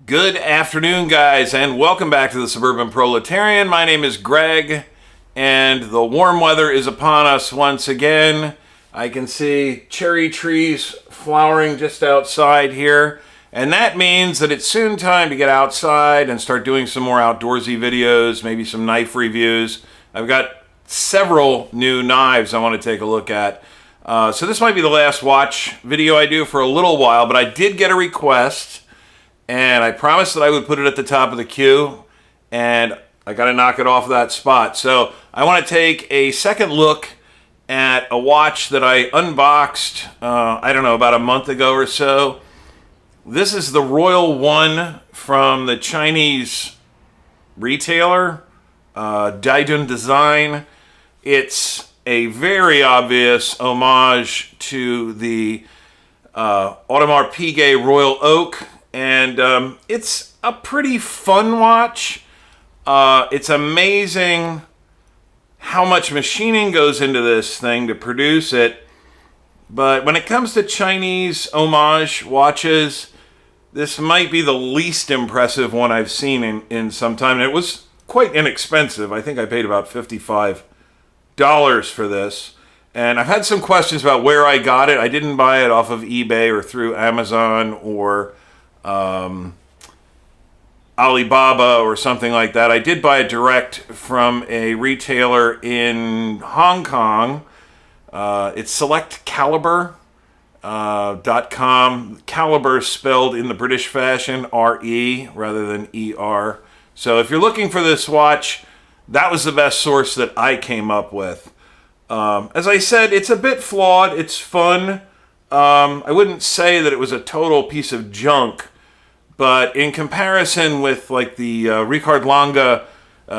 Good afternoon, guys, and welcome back to the Suburban Proletarian. My name is Greg, and the warm weather is upon us once again. I can see cherry trees flowering just outside here, and that means that it's soon time to get outside and start doing some more outdoorsy videos, maybe some knife reviews. I've got several new knives I want to take a look at. So this might be the last watch video I do for a little while, but I did get a request, and I promised that I would put it at the top of the queue, and I got to knock it off that spot. So I want to take a second look at a watch that I unboxed, I don't know, about a month ago or so. This is the Royal One from the Chinese retailer, Didun Design. It's a very obvious homage to the Audemars Piguet Royal Oak. And it's a pretty fun watch. It's amazing how much machining goes into this thing to produce it. But when it comes to Chinese homage watches, this might be the least impressive one I've seen in some time. And it was quite inexpensive. I think I paid about $55 for this. And I've had some questions about where I got it. I didn't buy it off of eBay or through Amazon or Alibaba or something like that. I did buy it direct from a retailer in Hong Kong. It's selectcaliber.com. Caliber spelled in the British fashion, R-E rather than E-R. So if you're looking for this watch, that was the best source that I came up with. As I said, it's a bit flawed. It's fun. I wouldn't say that it was a total piece of junk. But in comparison with like the Richard Lange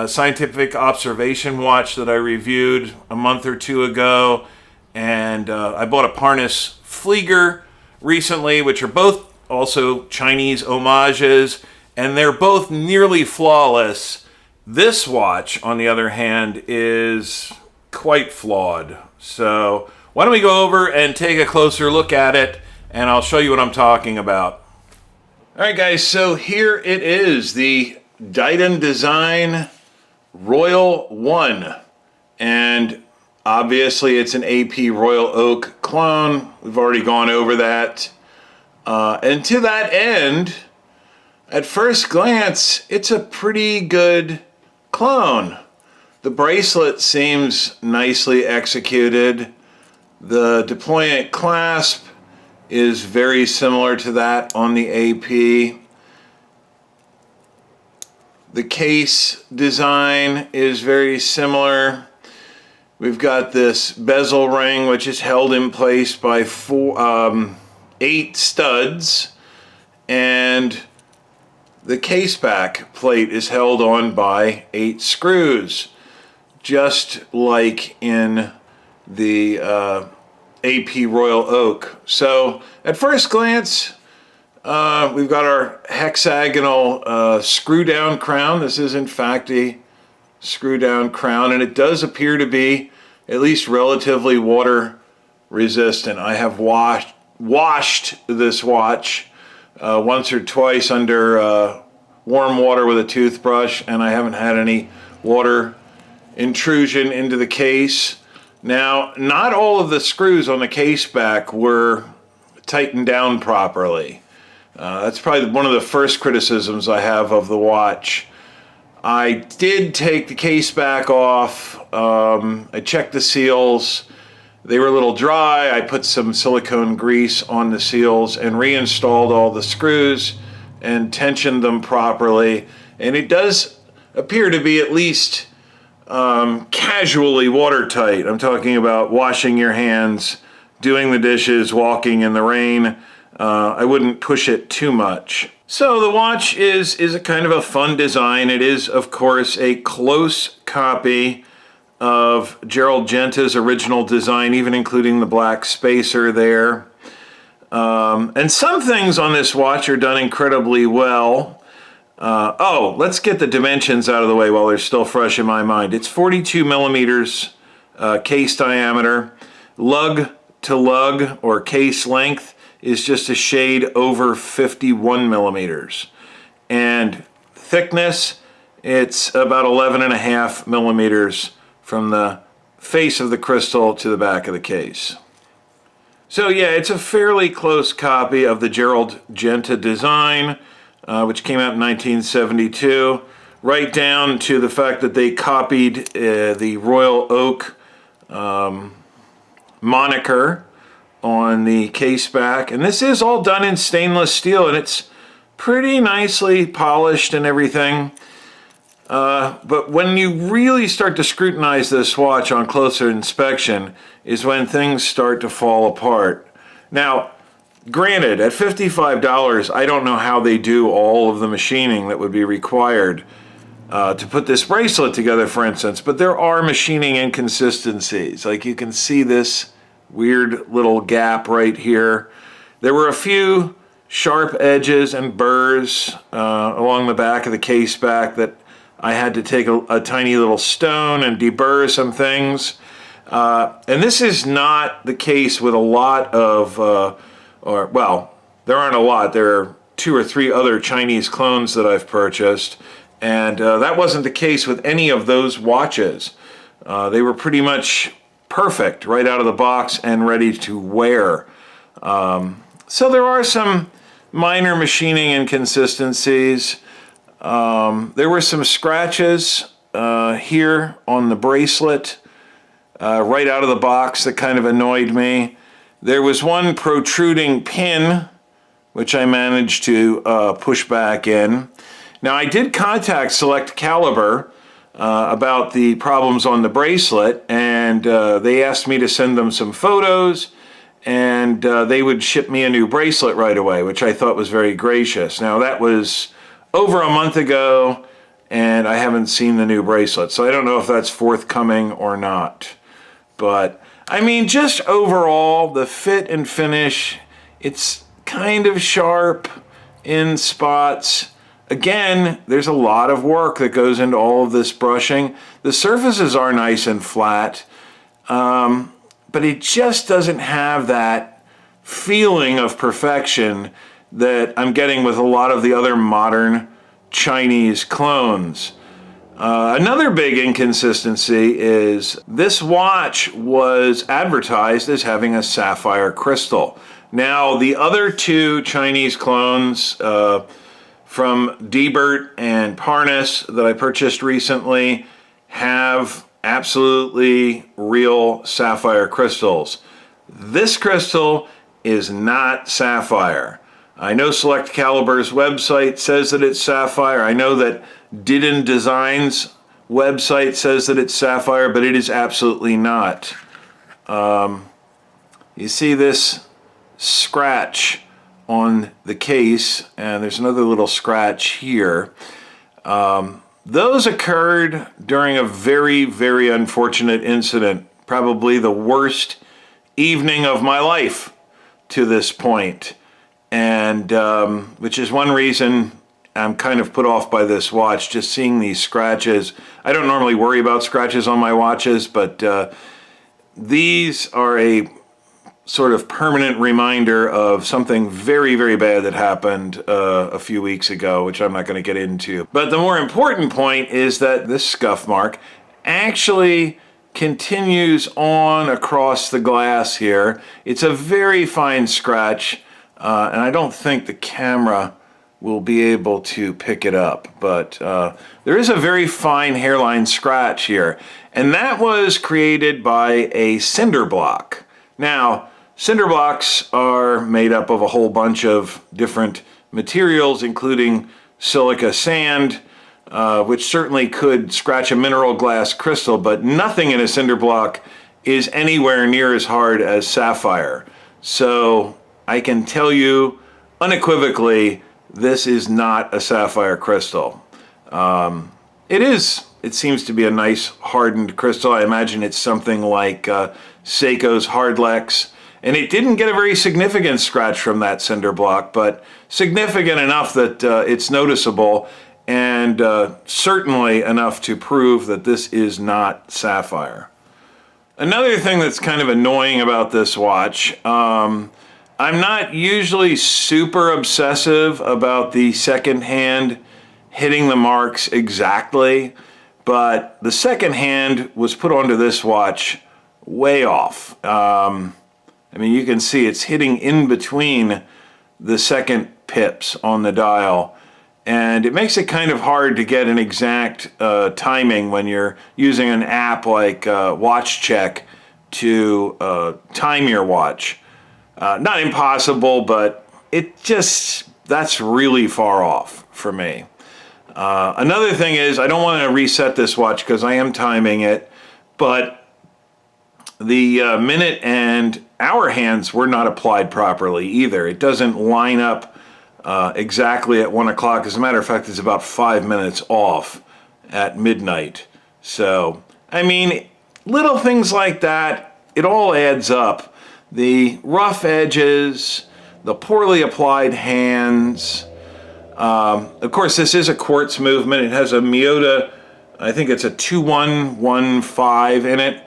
scientific observation watch that I reviewed a month or two ago, and I bought a Parnas Flieger recently, which are both also Chinese homages, and they're both nearly flawless. This watch, on the other hand, is quite flawed. So why don't we go over and take a closer look at it, and I'll show you what I'm talking about. All right, guys, so here it is, the Didun Design Royal One. And obviously it's an AP Royal Oak clone. We've already gone over that. And to that end, at first glance, it's a pretty good clone. The bracelet seems nicely executed. The deployant clasp is very similar to that on the AP. The case design is very similar. We've got this bezel ring, which is held in place by 8 studs, and the case back plate is held on by 8 screws, just like in the AP Royal Oak. So at first glance, we've got our hexagonal screw down crown. This is in fact a screw down crown, and it does appear to be at least relatively water resistant. I have washed this watch once or twice under warm water with a toothbrush, and I haven't had any water intrusion into the case. Now, not all of the screws on the case back were tightened down properly. That's probably one of the first criticisms I have of the watch. I did take the case back off. I checked the seals. They were a little dry. I put some silicone grease on the seals and reinstalled all the screws and tensioned them properly. And it does appear to be at least casually watertight. I'm talking about washing your hands, doing the dishes, walking in the rain. I wouldn't push it too much. So the watch is a kind of a fun design. It is, of course, a close copy of Gerald Genta's original design, even including the black spacer there. And some things on this watch are done incredibly well. Let's get the dimensions out of the way while they're still fresh in my mind. It's 42 millimeters case diameter. Lug to lug, or case length, is just a shade over 51 millimeters. and thickness, it's about 11.5 millimeters from the face of the crystal to the back of the case. So yeah, it's a fairly close copy of the Gerald Genta design, which came out in 1972, right down to the fact that they copied the Royal Oak moniker on the case back. And this is all done in stainless steel, and it's pretty nicely polished and everything. But when you really start to scrutinize this watch on closer inspection is when things start to fall apart. Now, granted, at $55, I don't know how they do all of the machining that would be required to put this bracelet together, for instance, but there are machining inconsistencies. Like you can see this weird little gap right here. There were a few sharp edges and burrs along the back of the case back that I had to take a tiny little stone and deburr some things. And this is not the case with a lot of, well, there aren't a lot. There are 2 or 3 other Chinese clones that I've purchased. And that wasn't the case with any of those watches. They were pretty much perfect right out of the box and ready to wear. So there are some minor machining inconsistencies. There were some scratches here on the bracelet right out of the box that kind of annoyed me. There was one protruding pin which I managed to push back in. Now I did contact Select Caliber about the problems on the bracelet, and they asked me to send them some photos, and they would ship me a new bracelet right away, which I thought was very gracious. Now that was over a month ago, and I haven't seen the new bracelet, so I don't know if that's forthcoming or not. But I mean, just overall, the fit and finish, it's kind of sharp in spots. Again, there's a lot of work that goes into all of this brushing. The surfaces are nice and flat, but it just doesn't have that feeling of perfection that I'm getting with a lot of the other modern Chinese clones. Another big inconsistency is this watch was advertised as having a sapphire crystal. Now, the other 2 Chinese clones from Dibert and Parnas that I purchased recently have absolutely real sapphire crystals. This crystal is not sapphire. I know Select Caliber's website says that it's sapphire. I know that Didun Design's website says that it's sapphire, but it is absolutely not. You see this scratch on the case, and there's another little scratch here. Those occurred during a very, very unfortunate incident, probably the worst evening of my life to this point. And which is one reason I'm kind of put off by this watch, just seeing these scratches. I don't normally worry about scratches on my watches, but these are a sort of permanent reminder of something very, very bad that happened a few weeks ago, which I'm not going to get into. But the more important point is that this scuff mark actually continues on across the glass here. It's a very fine scratch. And I don't think the camera will be able to pick it up, but there is a very fine hairline scratch here, and that was created by a cinder block. Now, cinder blocks are made up of a whole bunch of different materials, including silica sand, which certainly could scratch a mineral glass crystal, but nothing in a cinder block is anywhere near as hard as sapphire. So I can tell you unequivocally, this is not a sapphire crystal. It seems to be a nice hardened crystal. I imagine it's something like Seiko's Hardlex. And it didn't get a very significant scratch from that cinder block, but significant enough that it's noticeable, and certainly enough to prove that this is not sapphire. Another thing that's kind of annoying about this watch, I'm not usually super obsessive about the second hand hitting the marks exactly, but the second hand was put onto this watch way off. I mean, you can see it's hitting in between the second pips on the dial, and it makes it kind of hard to get an exact timing when you're using an app like Watch Check to time your watch. Not impossible, but that's really far off for me. Another thing is, I don't want to reset this watch because I am timing it, but the minute and hour hands were not applied properly either. It doesn't line up exactly at 1 o'clock. As a matter of fact, it's about 5 minutes off at midnight. So, I mean, little things like that, it all adds up. The rough edges, the poorly applied hands. Of course, this is a quartz movement. It has a Miyota, I think it's a 2115 in it,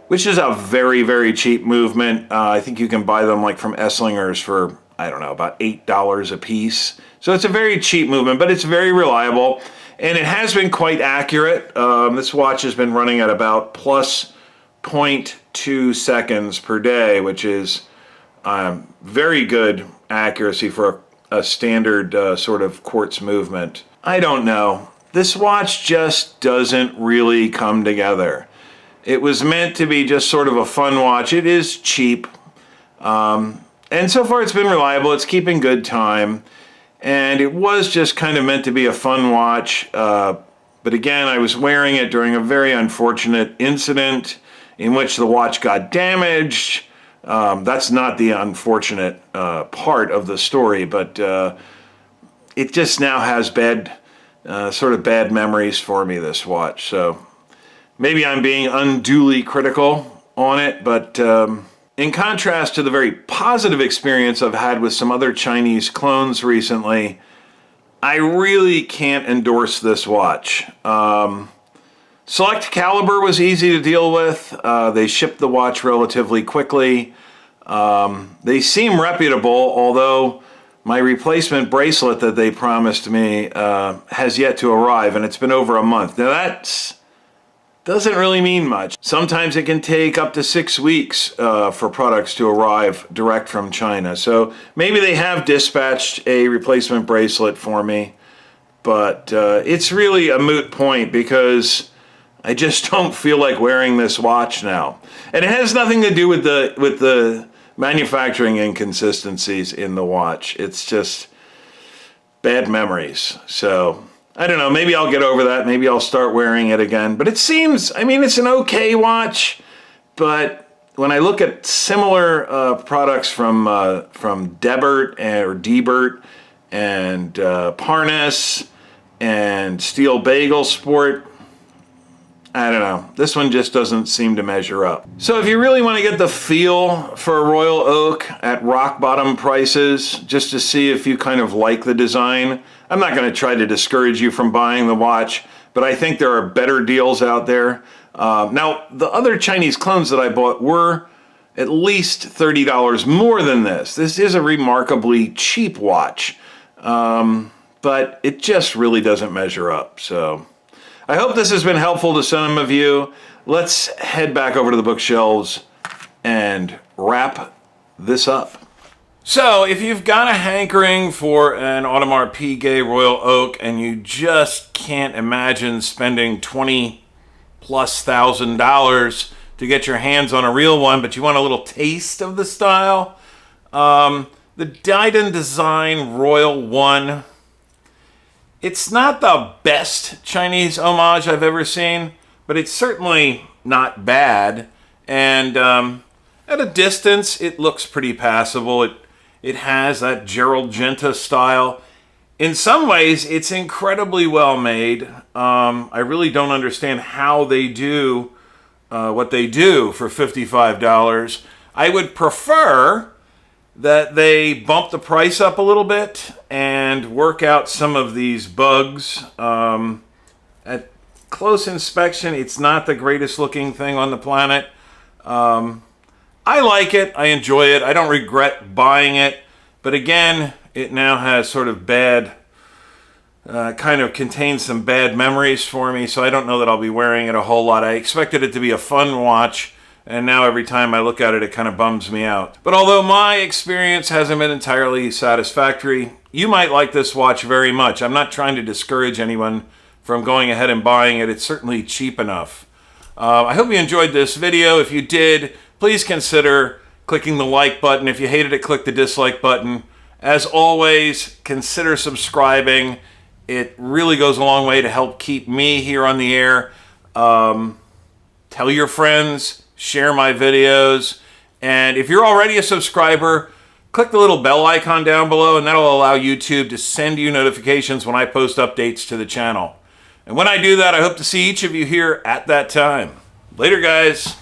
which is a very, very cheap movement. I think you can buy them like from Esslinger's for, I don't know, about $8 a piece. So it's a very cheap movement, but it's very reliable. And it has been quite accurate. This watch has been running at about plus 0.2 seconds per day, which is very good accuracy for a standard sort of quartz movement. I don't know. This watch just doesn't really come together. It was meant to be just sort of a fun watch. It is cheap. And so far it's been reliable. It's keeping good time. And it was just kind of meant to be a fun watch. But again, I was wearing it during a very unfortunate incident in which the watch got damaged. That's not the unfortunate part of the story, but it just now has sort of bad memories for me, this watch. So maybe I'm being unduly critical on it, but in contrast to the very positive experience I've had with some other Chinese clones recently, I really can't endorse this watch. Select Caliber was easy to deal with. They shipped the watch relatively quickly. They seem reputable, although my replacement bracelet that they promised me has yet to arrive, and it's been over a month. Now that doesn't really mean much. Sometimes it can take up to 6 weeks for products to arrive direct from China. So maybe they have dispatched a replacement bracelet for me, but it's really a moot point because I just don't feel like wearing this watch now. And it has nothing to do with the manufacturing inconsistencies in the watch. It's just bad memories. So I don't know, maybe I'll get over that. Maybe I'll start wearing it again. But it seems, I mean, it's an okay watch, but when I look at similar products from Debert and Parnas and Steel Bagel Sport, I don't know. This one just doesn't seem to measure up. So if you really want to get the feel for a Royal Oak at rock bottom prices, just to see if you kind of like the design, I'm not going to try to discourage you from buying the watch, but I think there are better deals out there. Now, the other Chinese clones that I bought were at least $30 more than this. This is a remarkably cheap watch, but it just really doesn't measure up. So I hope this has been helpful to some of you. Let's head back over to the bookshelves and wrap this up. So if you've got a hankering for an Audemars Piguet Royal Oak and you just can't imagine spending $20,000+ to get your hands on a real one, but you want a little taste of the style, the Didun Design Royal One, it's not the best Chinese homage I've ever seen, but it's certainly not bad. And at a distance, it looks pretty passable. It has that Gerald Genta style. In some ways, it's incredibly well made. I really don't understand how they do what they do for $55. I would prefer that they bump the price up a little bit and work out some of these bugs. At close inspection, it's not the greatest looking thing on the planet. I like it. I enjoy it. I don't regret buying it. But again, it now has sort of bad, kind of contains some bad memories for me, so I don't know that I'll be wearing it a whole lot. I expected it to be a fun watch, and now every time I look at it, it kind of bums me out. But although my experience hasn't been entirely satisfactory, you might like this watch very much. I'm not trying to discourage anyone from going ahead and buying it. It's certainly cheap enough. I hope you enjoyed this video. If you did, please consider clicking the like button. If you hated it, click the dislike button. As always, consider subscribing. It really goes a long way to help keep me here on the air. Tell your friends, share my videos, and if you're already a subscriber, click the little bell icon down below, and that'll allow YouTube to send you notifications when I post updates to the channel. And when I do that, I hope to see each of you here at that time. Later, guys.